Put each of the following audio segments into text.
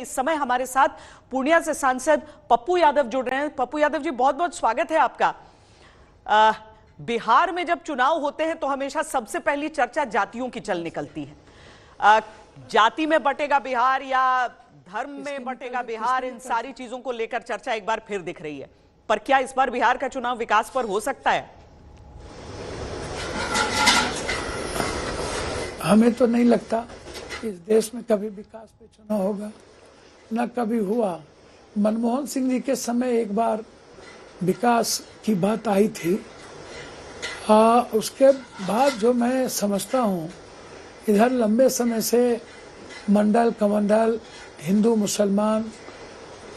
इस समय हमारे साथ पूर्णिया से सांसद पप्पू यादव जुड़ रहे हैं। पप्पू यादव जी, बहुत बहुत स्वागत है आपका। बिहार में जब चुनाव होते हैं तो हमेशा सबसे पहली चर्चा जातियों की चल निकलती है। जाति में बटेगा बिहार या धर्म में बटेगा बिहार, इन सारी चीजों को लेकर चर्चा एक बार फिर दिख रही है। पर क्या इस बार बिहार का चुनाव विकास पर हो सकता है? हमें तो नहीं लगता इस देश में कभी विकास पे चुनाव होगा, न कभी हुआ। मनमोहन सिंह जी के समय एक बार विकास की बात आई थी। उसके बाद जो मैं समझता हूँ, इधर लंबे समय से मंडल कमंडल, हिंदू मुसलमान,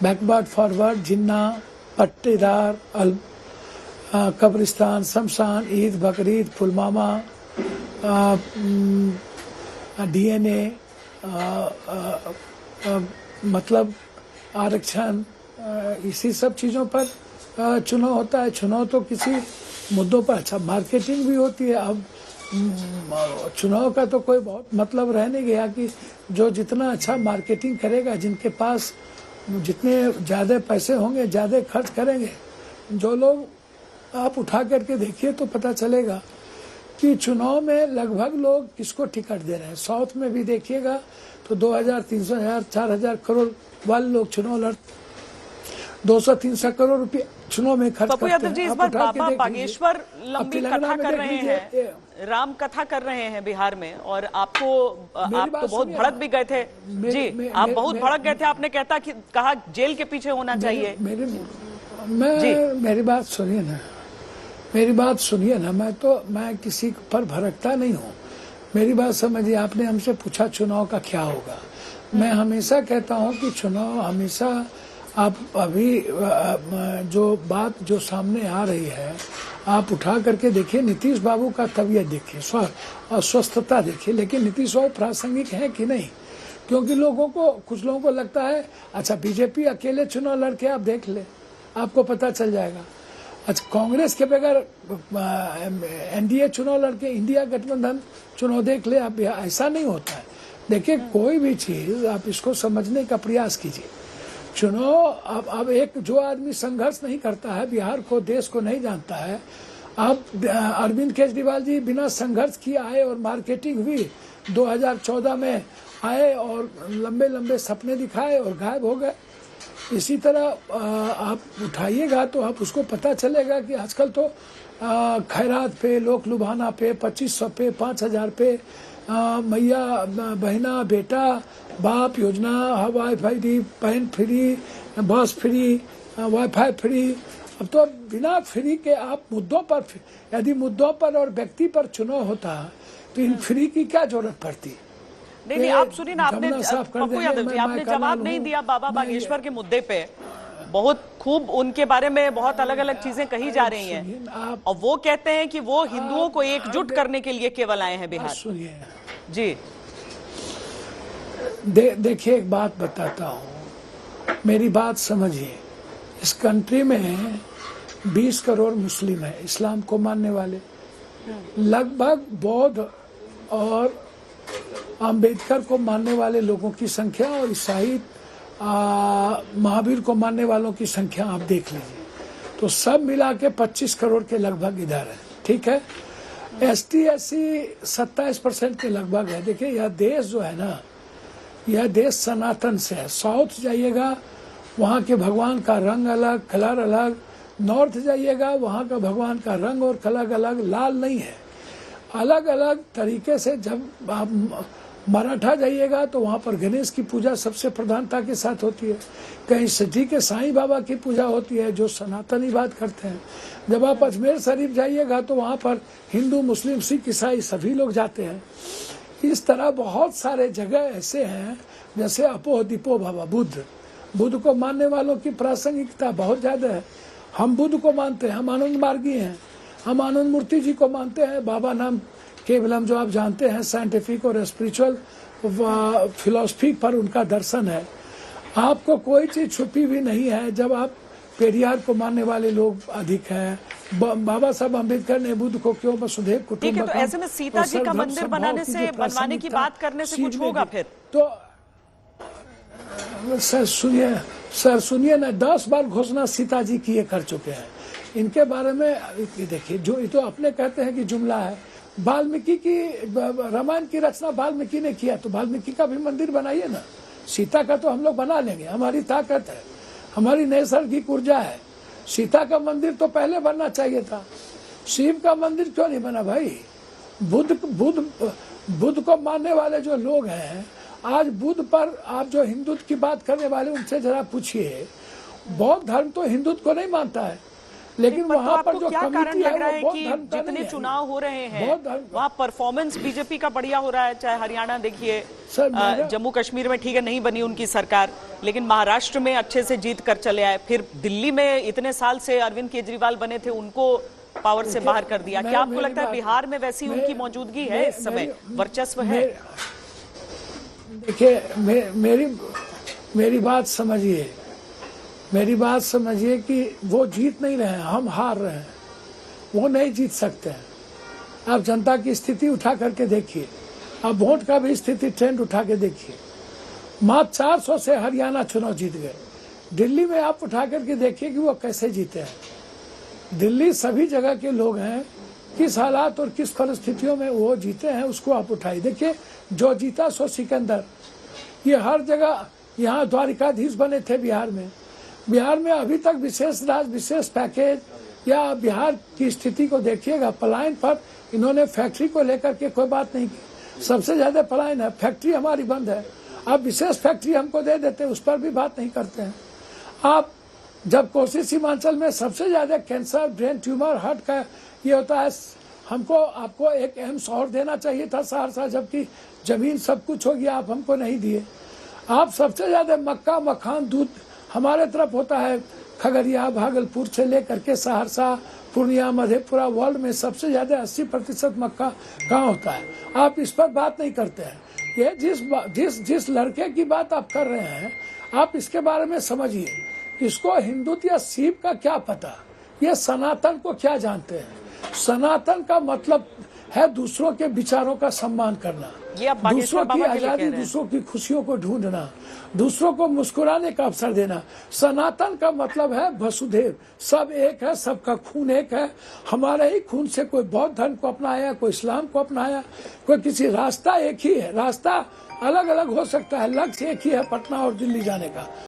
बैकवर्ड फॉरवर्ड, जिन्ना, पट्टीदार, कब्रिस्तान, शमशान, ईद, बकरीद, पुलवामा, डीएनए, मतलब आरक्षण, इसी सब चीज़ों पर चुनाव होता है। चुनाव तो किसी मुद्दों पर अच्छा मार्केटिंग भी होती है। अब चुनाव का तो कोई बहुत मतलब रह नहीं गया कि जो जितना अच्छा मार्केटिंग करेगा, जिनके पास जितने ज़्यादा पैसे होंगे ज़्यादा खर्च करेंगे। जो लोग आप उठा करके देखिए तो पता चलेगा कि चुनाव में लगभग लोग किसको टिकट दे रहे हैं। साउथ में भी देखिएगा तो 2000, 300,000, 4000 करोड़ वाले लोग चुनाव लड़ 200-300 करोड़ रुपये चुनाव में खर्च करते हैं। यादव जी, इस बार बाबा बागेश्वर लंबी कथा कर रहे हैं, राम कथा कर रहे हैं बिहार में, और आप तो बहुत भड़क भी गए थे जी। आप बहुत भड़क गए थे, आपने कहा जेल के पीछे होना चाहिए। मेरी बात सुनिए ना, मेरी बात सुनिए ना। मैं किसी पर भड़कता नहीं हूँ। मेरी बात समझिए। आपने हमसे पूछा चुनाव का क्या होगा। मैं हमेशा कहता हूँ कि चुनाव हमेशा, आप अभी जो बात जो सामने आ रही है, आप उठा करके देखिए। नीतीश बाबू का तबीयत देखिए, अस्वस्थता देखिए, लेकिन नीतीश बाबू प्रासंगिक है कि नहीं? क्योंकि कुछ लोगों को लगता है अच्छा बीजेपी अकेले चुनाव लड़के, आप देख ले, आपको पता चल जाएगा। अच्छा, कांग्रेस के बगैर एनडीए चुनाव लड़के, इंडिया गठबंधन चुनाव देख ले आप। ऐसा नहीं होता है। देखिए, कोई भी चीज आप इसको समझने का प्रयास कीजिए। चुनाव अब एक जो आदमी संघर्ष नहीं करता है, बिहार को, देश को नहीं जानता है। अब अरविंद केजरीवाल जी बिना संघर्ष किए आए और मार्केटिंग हुई, 2014 में आए और लंबे लंबे सपने दिखाए और गायब हो गए। इसी तरह आप उठाइएगा तो आप उसको पता चलेगा कि आजकल तो खैरात पे, लोक लुभाना पे, 2500 पे, 5000 पे, मैया बहना बेटा बाप योजना, वाईफाई फ्री, पैन फ्री, बस फ्री, वाईफाई फ्री। अब तो बिना फ्री के आप मुद्दों पर, यदि मुद्दों पर और व्यक्ति पर चुनाव होता तो इन फ्री की क्या जरूरत पड़ती? नहीं, आप सुनिए ना, आपने पप्पू यादव जी, आपने जवाब नहीं दिया बाबा बागेश्वर के मुद्दे पे। बहुत खूब उनके बारे में बहुत अलग अलग चीजें कही जा रही हैं, और वो कहते हैं कि वो हिंदुओं को एकजुट करने के लिए केवल आए हैं बिहार। सुनिए जी, देखिए, एक बात बताता हूँ, मेरी बात समझिए। इस कंट्री में 20 करोड़ मुस्लिम है, इस्लाम को मानने वाले। लगभग बौद्ध और अंबेडकर को मानने वाले लोगों की संख्या और ईसाई महावीर को मानने वालों की संख्या आप देख लीजिए, तो सब मिला के 25 करोड़ के लगभग इधर है। ठीक है, ST SC 27% के लगभग है। देखिए, यह देश जो है ना, यह देश सनातन से है। साउथ जाइएगा, वहाँ के भगवान का रंग अलग, कलर अलग। नॉर्थ जाइएगा, वहाँ का भगवान का रंग और कलर अलग, लाल नहीं है, अलग अलग तरीके से। जब आप मराठा जाइएगा तो वहाँ पर गणेश की पूजा सबसे प्रधानता के साथ होती है। कहीं सिटी के साईं बाबा की पूजा होती है, जो सनातनी बात करते हैं। जब आप अजमेर शरीफ जाइएगा तो वहाँ पर हिंदू, मुस्लिम, सिख, ईसाई सभी लोग जाते हैं। इस तरह बहुत सारे जगह ऐसे हैं, जैसे अपोह दीपो भवा, बुद्ध को मानने वालों की प्रासंगिकता बहुत ज़्यादा है। हम बुद्ध को मानते हैं, हम आनंद मार्गी हैं, हम आनंद मूर्ति जी को मानते हैं। बाबा नाम केवलम, जो आप जानते हैं, साइंटिफिक और स्पिरिचुअल फिलॉसफी पर उनका दर्शन है। आपको कोई चीज़ छुपी भी नहीं है। जब आप पेरियार को मानने वाले लोग अधिक हैं, बाबा साहब अम्बेडकर ने बुद्ध को क्यों वसुधैव कुटुंबकम, तो ऐसे में सीता जी का मंदिर बनवाने की बात करने से कुछ होगा फिर? तो सर सुनिए ना, 10 बार घोषणा सीता जी की ये कर चुके हैं। इनके बारे में देखिए, जो ये तो अपने कहते हैं कि जुमला है। वाल्मीकि की रामायण की रचना वाल्मीकि ने किया, तो वाल्मीकि का भी मंदिर बनाइए ना। सीता का तो हम लोग बना लेंगे, हमारी ताकत है, हमारी नैसर्गिक ऊर्जा है। सीता का मंदिर तो पहले बनना चाहिए था। शिव का मंदिर क्यों नहीं बना भाई? बुद्ध को मानने वाले जो लोग हैं, आज बुद्ध पर आप जो हिंदुत्व की बात करने वाले उनसे जरा पूछिए। बौद्ध धर्म तो हिंदुत्व को नहीं मानता है, लेकिन वहाँ पर जो क्या कारण लग रहा है कि जितने चुनाव हो रहे हैं वहाँ परफॉर्मेंस बीजेपी का बढ़िया हो रहा है? चाहे हरियाणा देखिए, जम्मू कश्मीर में ठीक है नहीं बनी उनकी सरकार, लेकिन महाराष्ट्र में अच्छे से जीत कर चले आए। फिर दिल्ली में इतने साल से अरविंद केजरीवाल बने थे, उनको पावर से बाहर कर दिया। क्या आपको लगता है बिहार में वैसी उनकी मौजूदगी है इस समय, वर्चस्व है? देखिए, मेरी बात समझिए, मेरी बात समझिए कि वो जीत नहीं रहे हैं, हम हार रहे हैं। वो नहीं जीत सकते हैं। आप जनता की स्थिति उठा करके देखिए, आप वोट का भी स्थिति ट्रेंड उठा के देखिए। मात्र 400 से हरियाणा चुनाव जीत गए। दिल्ली में आप उठा करके देखिए कि वो कैसे जीते हैं। दिल्ली सभी जगह के लोग हैं, किस हालात और किस परिस्थितियों में वो जीते हैं उसको आप उठाइए। देखिए, जो जीता सो सिकंदर, ये हर जगह, यहाँ द्वारिकाधीश बने थे बिहार में अभी तक विशेष राज, विशेष पैकेज, या बिहार की स्थिति को देखिएगा। पलायन पर इन्होंने फैक्ट्री को लेकर के कोई बात नहीं की। सबसे ज्यादा पलायन है, फैक्ट्री हमारी बंद है, आप विशेष फैक्ट्री हमको दे देते, उस पर भी बात नहीं करते हैं आप। जब कोसी सीमांचल में सबसे ज्यादा कैंसर, ब्रेन ट्यूमर, हार्ट का ये होता है, आपको एक एम्स और देना चाहिए था सहरसा, जबकि जमीन सब कुछ हो गया, आप हमको नहीं दिए। आप सबसे ज्यादा मक्का, मखान, दूध हमारे तरफ होता है। खगड़िया, भागलपुर से लेकर के सहरसा, पूर्णिया, मधेपुरा, वर्ल्ड में सबसे ज्यादा 80% मक्का कहाँ होता है? आप इस पर बात नहीं करते हैं। ये जिस लड़के की बात आप कर रहे हैं, आप इसके बारे में समझिए। इसको हिंदुत्व या शिव का क्या पता? ये सनातन को क्या जानते हैं? सनातन का मतलब है दूसरों के विचारों का सम्मान करना, दूसरों की आजादी, दूसरों की खुशियों को ढूंढना, दूसरों को मुस्कुराने का अवसर देना। सनातन का मतलब है वसुधैव, सब एक है, सबका खून एक है। हमारे ही खून से कोई बौद्ध धर्म को अपनाया, कोई इस्लाम को अपनाया, कोई किसी, रास्ता एक ही है। रास्ता अलग अलग हो सकता है, लक्ष्य एक ही है, पटना और दिल्ली जाने का।